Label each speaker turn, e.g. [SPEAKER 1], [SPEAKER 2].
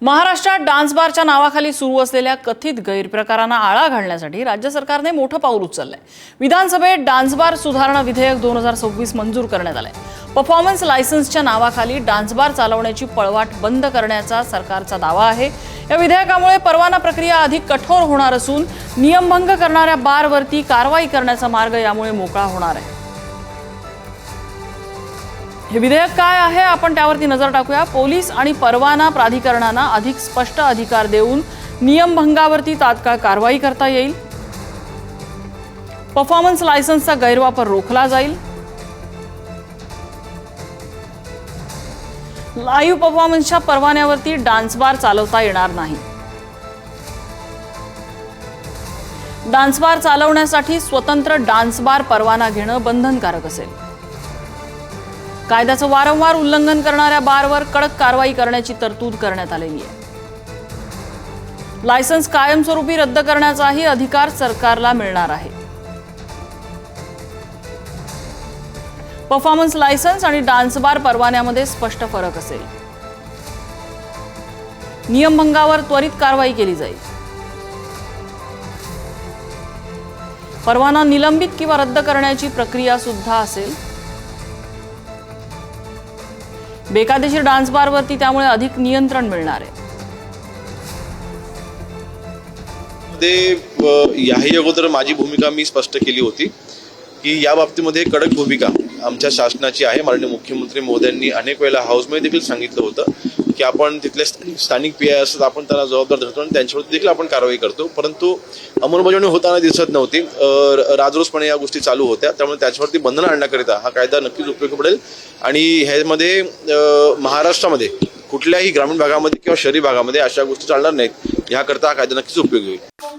[SPEAKER 1] महाराष्ट्रात डान्स बारच्या नावाखाली सुरू असलेल्या कथित गैरप्रकारांना आळा घालण्यासाठी राज्य सरकारने मोठं पाऊल उचललंय। विधानसभेत डान्स बार सुधारणा विधेयक 2026 मंजूर करण्यात आलंय। परफॉर्मन्स लायसन्सच्या नावाखाली डान्स बार चालवण्याची पळवाट बंद करण्याचा सरकारचा दावा आहे। या विधेयकामुळे परवाना प्रक्रिया अधिक कठोर होणार असून नियमभंग करणाऱ्या बारवरती कारवाई करण्याचा मार्ग यामुळे मोकळा होणार आहे। हे विधेयक काय आहे आपण त्यावरती नजर टाकूया। पोलीस आणि परवाना प्राधिकरणांना अधिक स्पष्ट अधिकार देऊन नियमभंगावरती तात्काळ कारवाई करता येईल। परफॉर्मन्स लायसन्सचा गैरवापर रोखला जाईल। लाईव्ह परफॉर्मन्सच्या परवान्यावरती डान्स बार चालवता येणार नाही। डान्स बार चालवण्यासाठी स्वतंत्र डान्स बार परवाना घेणं बंधनकारक असेल। कायद्याचं वारंवार उल्लंघन करणाऱ्या बारवर कडक कारवाई करण्याची तरतूद करण्यात आलेली आहे। लायसन्स कायमस्वरूपी रद्द करण्याचाही अधिकार सरकारला मिळणार आहे। परफॉर्मन्स लायसन्स आणि डान्स बार परवान्यामध्ये स्पष्ट फरक असेल। नियमभंगावर त्वरित कारवाई केली जाईल। परवाना निलंबित किंवा रद्द करण्याची प्रक्रिया सुद्धा असेल। बेकायदेशीर डान्स बारवरती त्यामुळे अधिक नियंत्रण मिळणार आहे।
[SPEAKER 2] याही अगोदर माझी भूमिका मी स्पष्ट केली होती की या बाबतीमध्ये कडक भूमिका आमच्या शासनाची आहे। माननीय मुख्यमंत्री महोदयांनी अनेक वेळेला हाऊसमध्ये देखील सांगितलं होतं की आपण तिथले स्थानिक पी आय असतात आपण त्यांना जबाबदार धरतो आणि त्यांच्यावरती देखील आपण कारवाई करतो, परंतु अंमलबजावणी होताना दिसत नव्हती। राजरोसपणे या गोष्टी चालू होत्या, त्यामुळे त्याच्यावरती बंधनं आणण्याकरिता हा कायदा नक्कीच उपयोगी पडेल। आणि ह्यामध्ये महाराष्ट्रामध्ये कुठल्याही ग्रामीण भागामध्ये किंवा शहरी भागामध्ये अशा गोष्टी चालणार नाहीत, याकरता हा कायदा नक्कीच उपयोगी होईल।